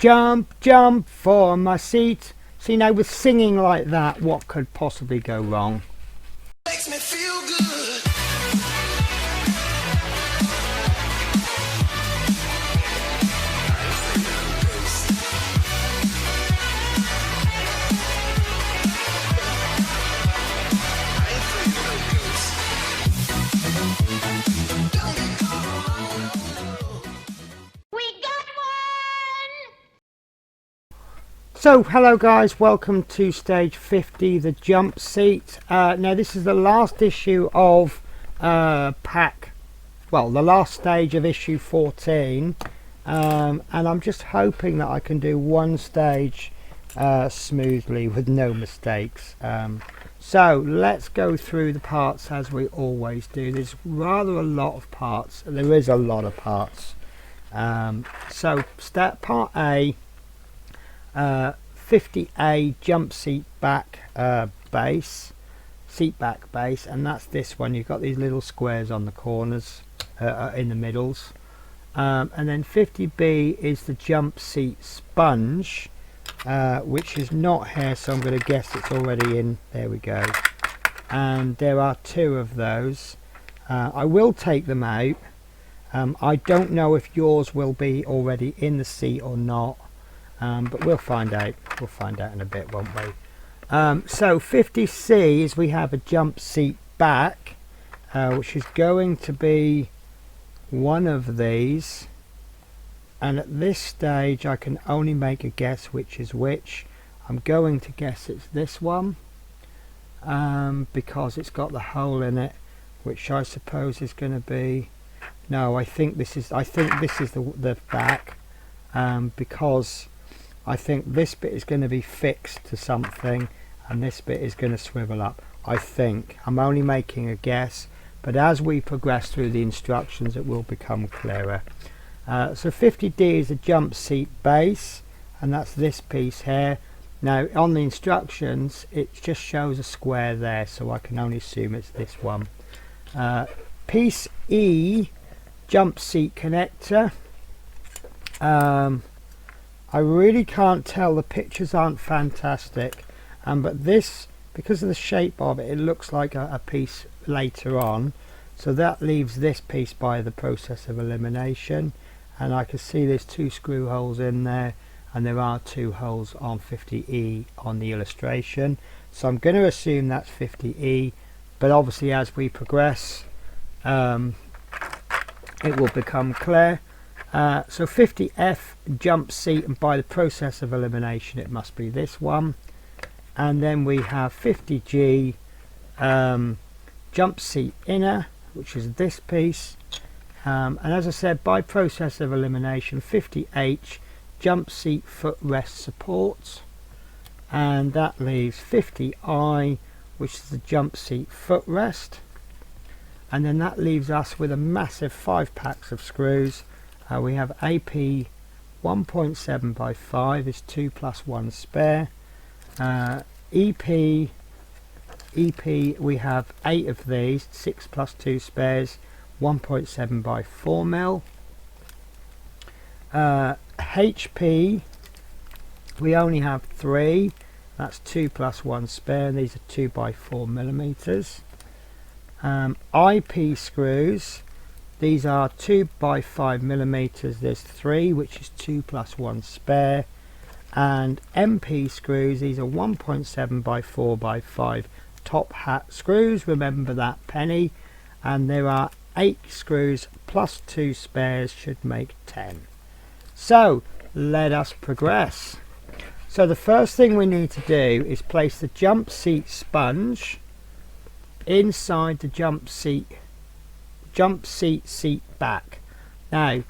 Jump, jump for my seat. See, now with singing like that, what could possibly go wrong? Makes me feel good. So, hello guys, welcome to stage 50, the jump seat. Now this is the last issue of the last stage of issue 14, and I'm just hoping that I can do one stage smoothly with no mistakes. So let's go through the parts as we always do. There's rather a lot of parts. There is a lot of parts. So start part A. 50A jump seat back base, and that's this one. You've got these little squares on the corners in the middles, and then 50B is the jump seat sponge, which is not here, so I'm going to guess it's already in. There we go. And there are two of those. I will take them out. I don't know if yours will be already in the seat or not. But we'll find out. We'll find out in a bit, won't we? So 50C is we have a jump seat back, which is going to be one of these. And at this stage, I can only make a guess which is which. I'm going to guess it's this one, because it's got the hole in it, which I suppose is going to be. No, I think this is. The back, because I think this bit is going to be fixed to something and this bit is going to swivel up. I think. I'm only making a guess, but as we progress through the instructions it will become clearer. So 50D is a jump seat base, and that's this piece here. Now on the instructions it just shows a square there, so I can only assume it's this one. Piece E, jump seat connector. I really can't tell, the pictures aren't fantastic, but this, because of the shape of it, it looks like a piece later on, so that leaves this piece by the process of elimination, and I can see there's two screw holes in there, and there are two holes on 50E on the illustration, so I'm going to assume that's 50E, but obviously as we progress it will become clear. So 50F jump seat, and by the process of elimination it must be this one. And then we have 50G jump seat inner, which is this piece, and as I said, by process of elimination 50H jump seat footrest supports, and that leaves 50I, which is the jump seat footrest, and then that leaves us with a massive 5 packs of screws. We have AP 1.7 by 5 is 2 plus 1 spare. EP we have 8 of these, 6 plus 2 spares, 1.7 by 4 mil. HP we only have 3, that's 2 plus 1 spare, and these are 2 by 4 millimeters. IP screws, these are 2 by 5 millimeters. There's 3, which is 2 plus 1 spare. And MP screws, these are 1.7 by 4 by 5 top hat screws. Remember that penny. And there are 8 screws plus 2 spares, should make 10. So let us progress. So the first thing we need to do is place the jump seat sponge inside the jump seat back. Now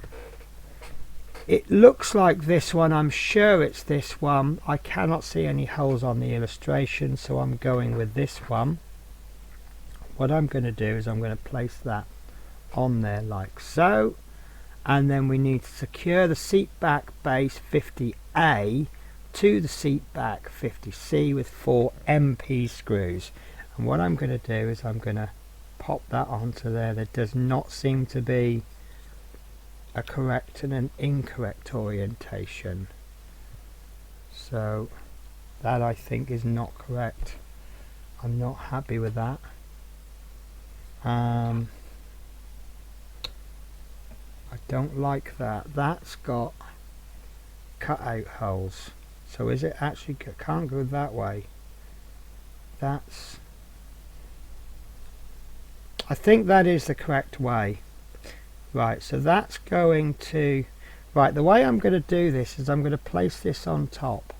it looks like this one, I'm sure it's this one. I cannot see any holes on the illustration, so I'm going with this one. What I'm going to do is I'm going to place that on there like so, and then we need to secure the seat back base 50A to the seat back 50C with 4 MP screws. And what I'm going to do is I'm going to pop that onto there. There does not seem to be a correct and an incorrect orientation. So that I think is not correct. I'm not happy with that. I don't like that. That's got cut out holes. So is it actually, can't go that way. That's, I think that is the correct way. Right, so that's going to, right, the way I'm going to do this is I'm going to place this on top,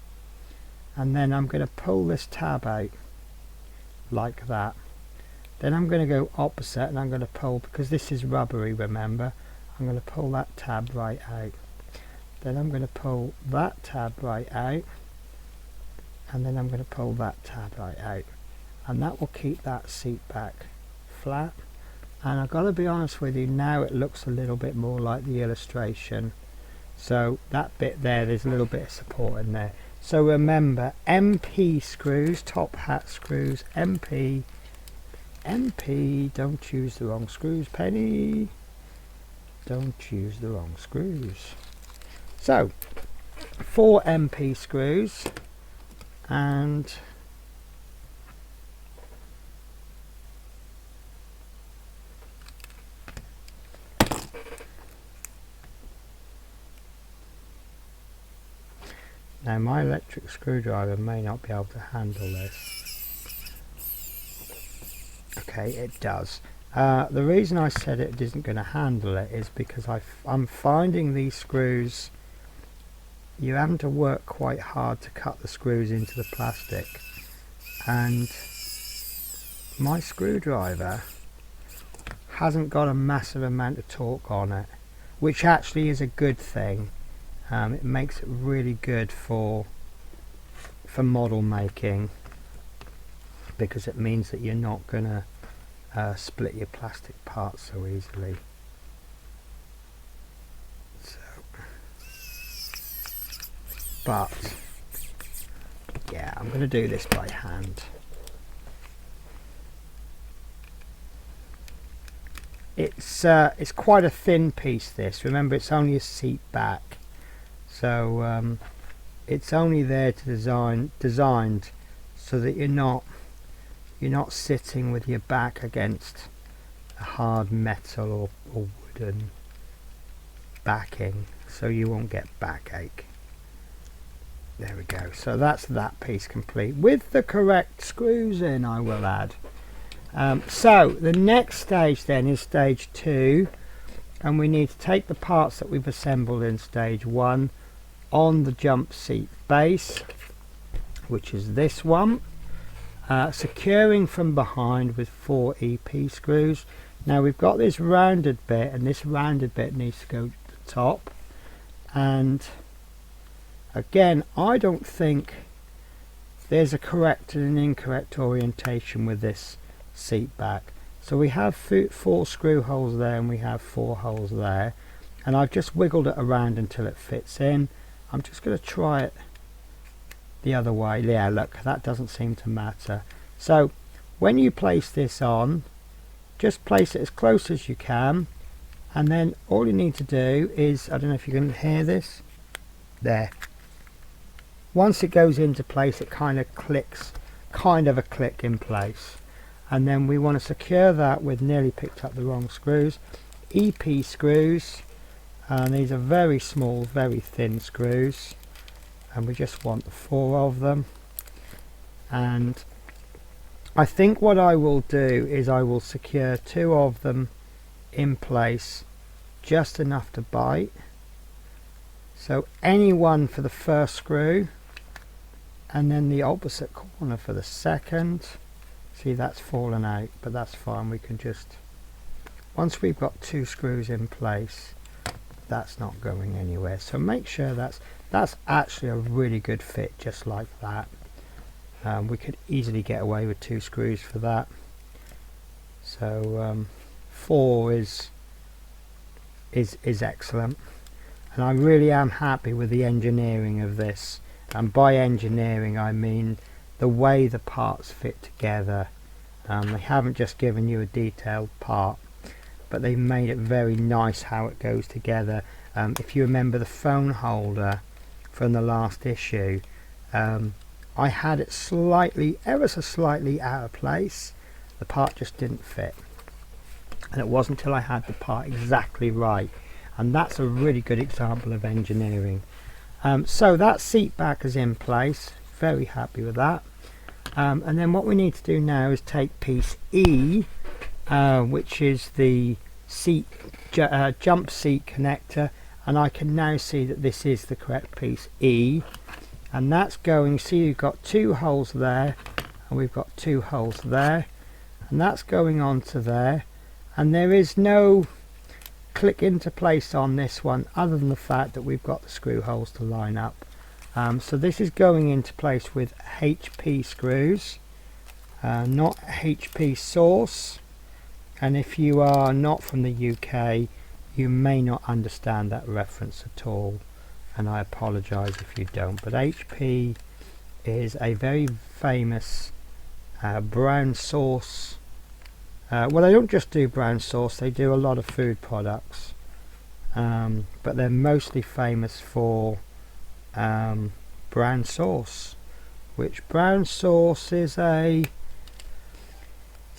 and then I'm going to pull this tab out like that. Then I'm going to go opposite, and I'm going to pull, because this is rubbery, remember, I'm going to pull that tab right out. Then I'm going to pull that tab right out, and then I'm going to pull that tab right out, and that will keep that seat back flat. And I've got to be honest with you, now it looks a little bit more like the illustration. So that bit there, there's a little bit of support in there. So remember, MP screws, top hat screws, MP, don't use the wrong screws, Penny. Don't use the wrong screws. So 4 MP screws, and now my electric screwdriver may not be able to handle this. Okay, it does. The reason I said it isn't going to handle it is because I'm finding these screws, you're having to work quite hard to cut the screws into the plastic, and my screwdriver hasn't got a massive amount of torque on it, which actually is a good thing. It makes it really good for model making, because it means that you're not going to split your plastic parts so easily. So, but yeah, I'm going to do this by hand. It's quite a thin piece, this. Remember, it's only a seat back, so it's only there to designed so that you're not sitting with your back against a hard metal or wooden backing, so you won't get backache. There we go. So that's that piece complete with the correct screws in, I will add. So the next stage then is stage 2, and we need to take the parts that we've assembled in stage 1 on the jump seat base, which is this one, securing from behind with 4 EP screws. Now we've got this rounded bit, and this rounded bit needs to go to the top, and again, I don't think there's a correct and an incorrect orientation with this seat back. So we have 4 screw holes there, and we have 4 holes there, and I've just wiggled it around until it fits in. I'm just going to try it the other way. Yeah, look, that doesn't seem to matter. So when you place this on, just place it as close as you can, and then all you need to do is, I don't know if you can hear this there, once it goes into place, it kind of clicks, kind of a click in place, and then we want to secure that with, nearly picked up the wrong screws, EP screws, and these are very small, very thin screws, and we just want the 4 of them. And I think what I will do is I will secure 2 of them in place, just enough to bite. So any one for the first screw, and then the opposite corner for the second. See, that's fallen out, but that's fine. We can just, once we've got 2 screws in place, that's not going anywhere. So make sure that's actually a really good fit, just like that. We could easily get away with 2 screws for that. So 4 is excellent, and I really am happy with the engineering of this. And by engineering, I mean the way the parts fit together. They haven't just given you a detailed part, but they've made it very nice how it goes together. If you remember the phone holder from the last issue, I had it slightly, ever so slightly out of place. The part just didn't fit, and it wasn't until I had the part exactly right, and that's a really good example of engineering. So that seat back is in place, very happy with that. And then what we need to do now is take piece E, which is the seat jump seat connector, and I can now see that this is the correct piece E, and that's going, see, you've got 2 holes there, and we've got 2 holes there, and that's going on to there, and there is no click into place on this one other than the fact that we've got the screw holes to line up. So this is going into place with HP screws, not HP source, and if you are not from the UK you may not understand that reference at all, and I apologise if you don't, but HP is a very famous brown sauce. Well, they don't just do brown sauce, they do a lot of food products, but they're mostly famous for brown sauce, which brown sauce is it's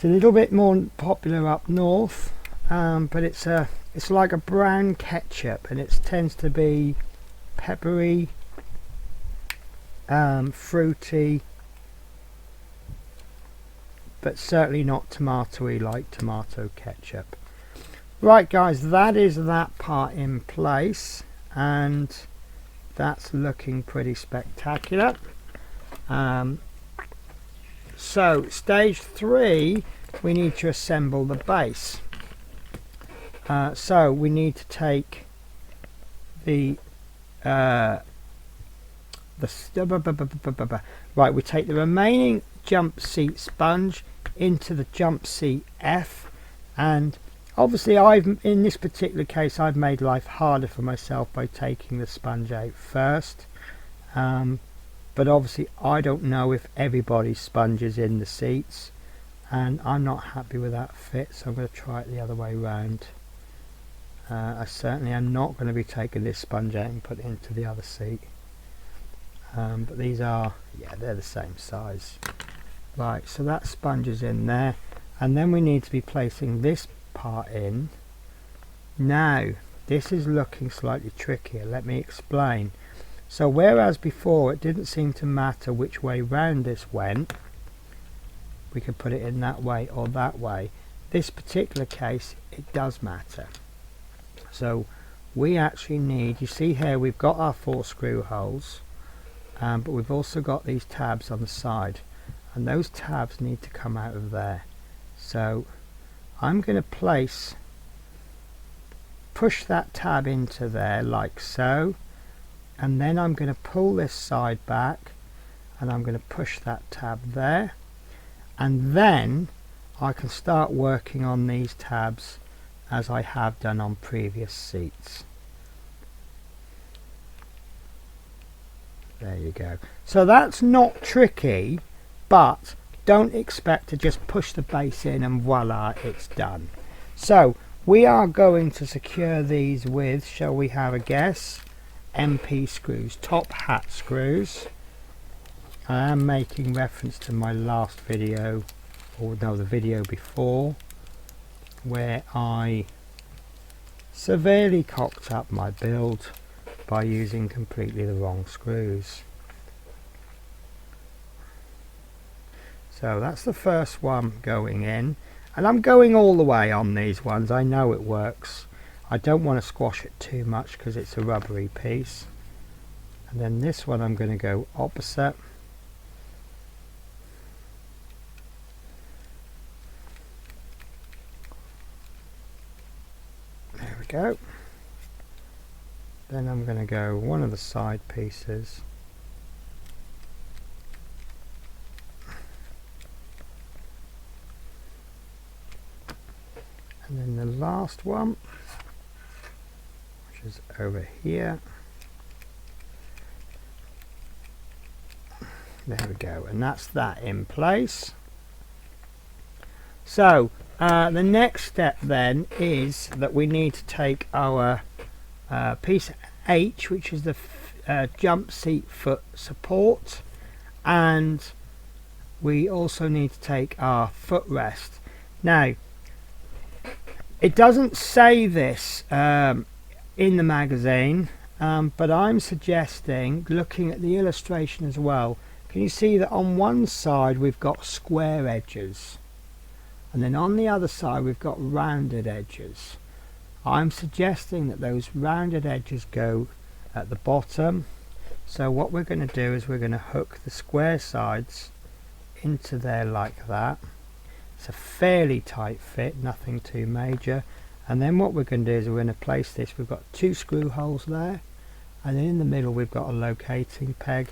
a little bit more popular up north, but it's like a brown ketchup, and it tends to be peppery, fruity, but certainly not tomatoey like tomato ketchup. Right guys, that is that part in place, and that's looking pretty spectacular. So stage 3, we need to assemble the base. So we need to take the right, we take the remaining jump seat sponge into the jump seat F, and obviously in this particular case I've made life harder for myself by taking the sponge out first, but obviously I don't know if everybody's sponge is in the seats, and I'm not happy with that fit, so I'm going to try it the other way round. I certainly am not going to be taking this sponge out and put it into the other seat, but these are, yeah, they're the same size. Right, so that sponge is in there, and then we need to be placing this part in. Now this is looking slightly trickier, let me explain. So whereas before it didn't seem to matter which way round this went, we could put it in that way or that way, this particular case it does matter. So we actually need, you see here we've got our 4 screw holes, but we've also got these tabs on the side, and those tabs need to come out of there. So I'm going to push that tab into there like so, and then I'm going to pull this side back, and I'm going to push that tab there, and then I can start working on these tabs as I have done on previous seats. There you go. So that's not tricky, but don't expect to just push the base in and voila, it's done. So we are going to secure these with, shall we have a guess, MP screws, top hat screws. I am making reference to my last video, or no, the video before, where I severely cocked up my build by using completely the wrong screws. So that's the first one going in, and I'm going all the way on these ones. I know it works. I don't want to squash it too much because it's a rubbery piece. And then this one I'm going to go opposite. There we go. Then I'm going to go one of the side pieces. And then the last one, which is over here. There we go, and that's that in place. So the next step then is that we need to take our piece H, which is the jump seat foot support, and we also need to take our footrest. Now, it doesn't say this in the magazine, but I'm suggesting, looking at the illustration as well, can you see that on one side we've got square edges, and then on the other side we've got rounded edges. I'm suggesting that those rounded edges go at the bottom. So what we're going to do is we're going to hook the square sides into there like that. It's a fairly tight fit, nothing too major. And then what we're going to do is we're going to place this. We've got 2 screw holes there, and then in the middle we've got a locating peg.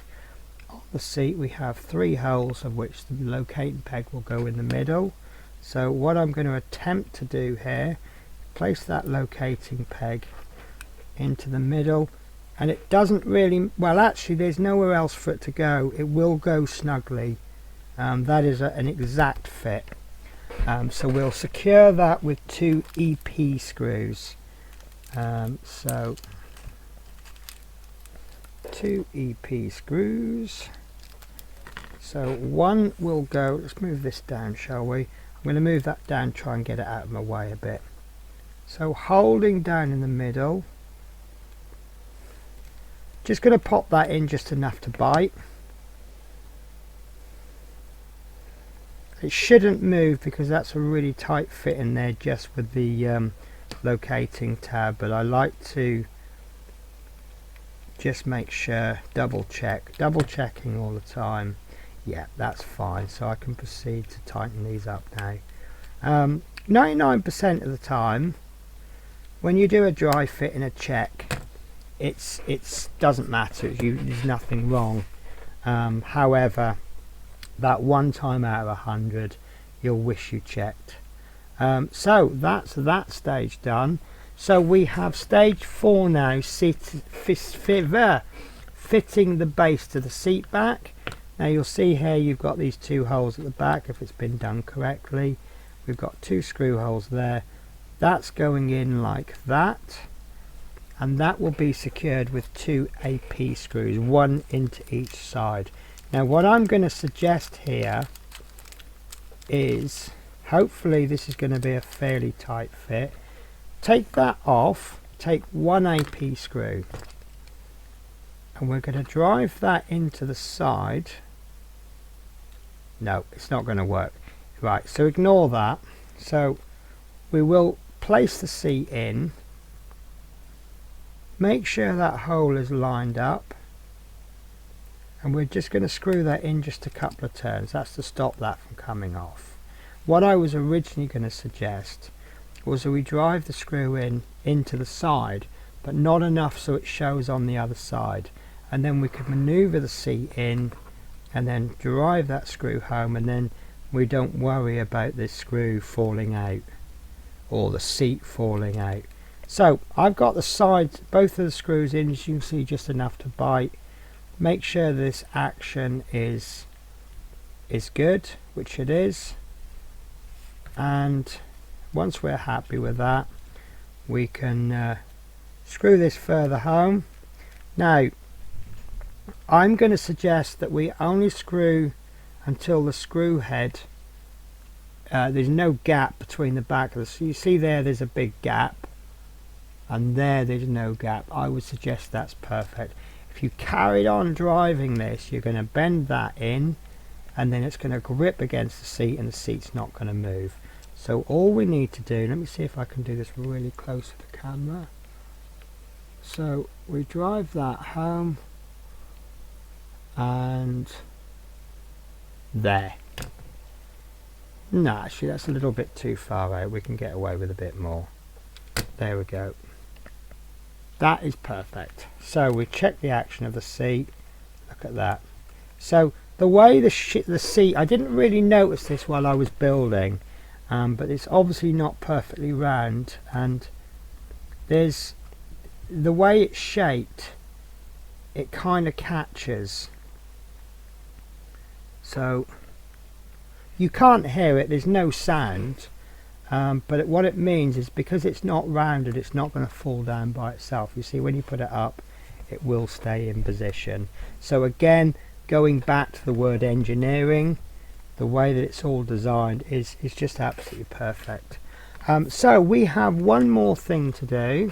On the seat we have 3 holes, of which the locating peg will go in the middle. So what I'm going to attempt to do here, place that locating peg into the middle, and it doesn't really, well actually there's nowhere else for it to go. It will go snugly. That is an exact fit. So we'll secure that with 2 EP screws. So 2 EP screws. So one will go, let's move this down, shall we? I'm going to move that down, try and get it out of my way a bit. So holding down in the middle, just going to pop that in just enough to bite. It shouldn't move because that's a really tight fit in there just with the locating tab, but I like to just make sure, double checking all the time. Yeah, that's fine, so I can proceed to tighten these up now. 99% of the time when you do a dry fit in a check, it's doesn't matter, there's nothing wrong. However, that one time out of 100 you'll wish you checked. So that's that stage done. So we have stage 4 now, fitting the base to the seat back. Now you'll see here you've got these 2 holes at the back if it's been done correctly. We've got 2 screw holes there. That's going in like that, and that will be secured with 2 AP screws, 1 into each side. Now what I'm going to suggest here is, hopefully this is going to be a fairly tight fit. Take that off, take 1 AP screw, and we're going to drive that into the side. No, it's not going to work. Right, so ignore that. So we will place the seat in, make sure that hole is lined up, and we're just going to screw that in just a couple of turns. That's to stop that from coming off. What I was originally going to suggest was that we drive the screw in into the side, but not enough so it shows on the other side, and then we could maneuver the seat in and then drive that screw home, and then we don't worry about this screw falling out or the seat falling out. So I've got the sides, both of the screws in, as you can see, just enough to bite. Make sure this action is good, which it is, and once we're happy with that we can screw this further home. Now I'm going to suggest that we only screw until the screw head, there's no gap between the back of the, so you see there's a big gap, and there's no gap. I would suggest that's perfect. If you carried on driving this, you're going to bend that in, and then it's going to grip against the seat, and the seat's not going to move. So all we need to do, let me see if I can do this really close to the camera. So we drive that home, and there. No, actually that's a little bit too far out. We can get away with a bit more. There we go. That is perfect. So we check the action of the seat. Look at that. So the way the seat, I didn't really notice this while I was building, but it's obviously not perfectly round, and there's the way it's shaped, it kind of catches. So you can't hear it, there's no sound, but what it means is because it's not rounded, it's not going to fall down by itself. You see, when you put it up, it will stay in position. So again, going back to the word engineering, the way that it's all designed is just absolutely perfect. So we have one more thing to do.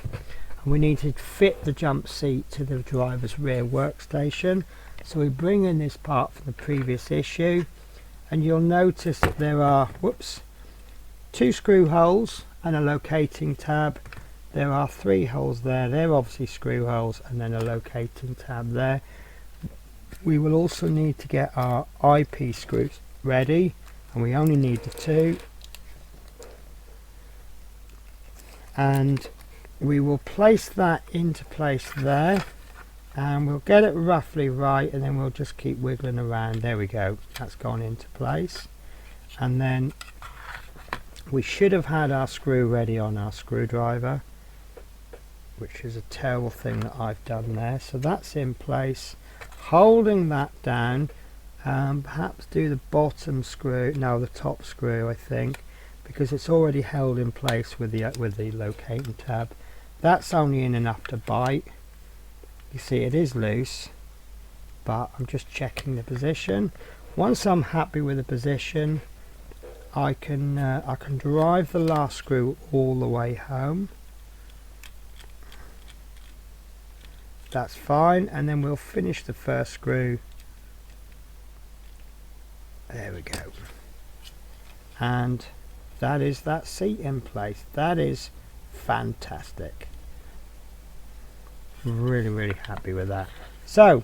We need to fit the jump seat to the driver's rear workstation. So we bring in this part from the previous issue, and you'll notice that there are 2 screw holes and a locating tab. There are 3 holes there. They're obviously screw holes, and then a locating tab there. We will also need to get our eyepiece screws ready, and we only need the 2. And we will place that into place there, and we'll get it roughly right, and then we'll just keep wiggling around. There we go, that's gone into place. And then we should have had our screw ready on our screwdriver, which is a terrible thing that I've done there. So that's in place, holding that down. Perhaps do the bottom screw, no, the top screw, I think, because it's already held in place with the locating tab. That's only in enough to bite. You see it is loose, but I'm just checking the position. Once I'm happy with the position, I can drive the last screw all the way home. That's fine, and then we'll finish the first screw. There we go. And that is that seat in place. That is fantastic. Really happy with that. So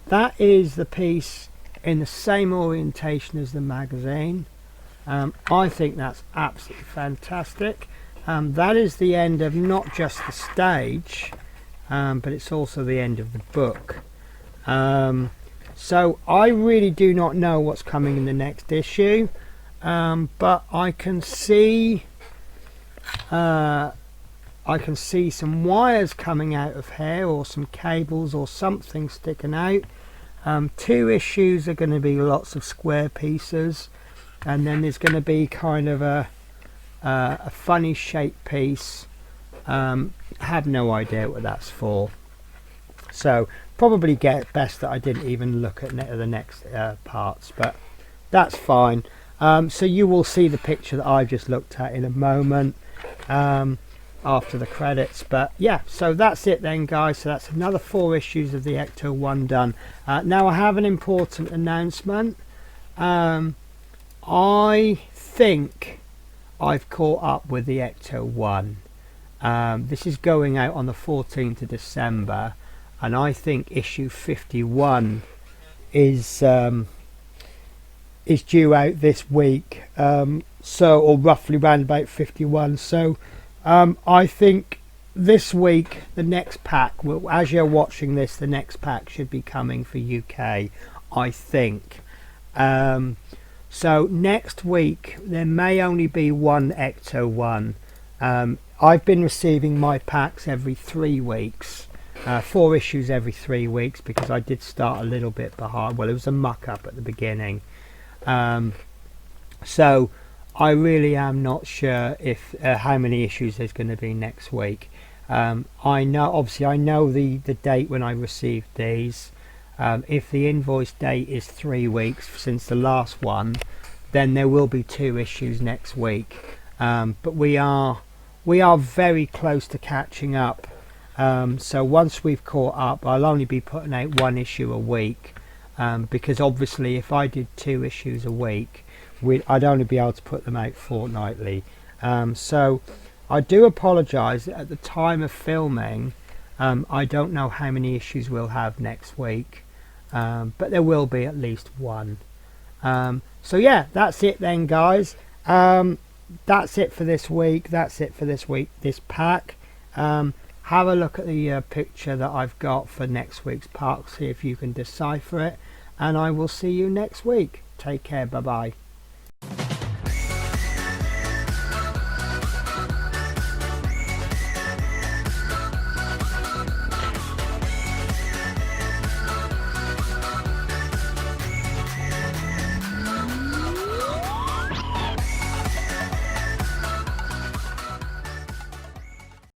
that is the piece in the same orientation as the magazine. I think that's absolutely fantastic. That is the end of not just the stage, but it's also the end of the book. So I really do not know what's coming in the next issue, but I can see some wires coming out of here, or some cables or something sticking out. 2 issues are going to be lots of square pieces, and then there's going to be kind of a funny shaped piece. Have no idea what that's for, so probably best that I didn't even look at the next parts, but that's fine. So you will see the picture that I've just looked at in a moment, after the credits. But yeah, so that's it then, guys. So that's another 4 issues of the Ecto-1 done. Now I have an important announcement. I think I've caught up with the Ecto-1. This is going out on the 14th of December, and I think issue 51 is due out this week, or roughly round about 51. So I think this week the next pack will, as you're watching this, the next pack should be coming for UK, I think. So next week there may only be one Ecto-1. I've been receiving my packs every 3 weeks, 4 issues every 3 weeks, because I did start a little bit behind. Well, it was a muck up at the beginning. So I really am not sure if how many issues there's going to be next week. I know the date when I received these. If the invoice date is 3 weeks since the last one, then there will be 2 issues next week. But we are very close to catching up. So once we've caught up, I'll only be putting out 1 issue a week, because obviously if I did 2 issues a week, I'd only be able to put them out fortnightly. So I do apologise at the time of filming. I don't know how many issues we'll have next week, but there will be at least 1. So yeah, that's it then, guys. That's it for this week. This pack. Have a look at the picture that I've got for next week's pack, see if you can decipher it, and I will see you next week. Take care, bye bye.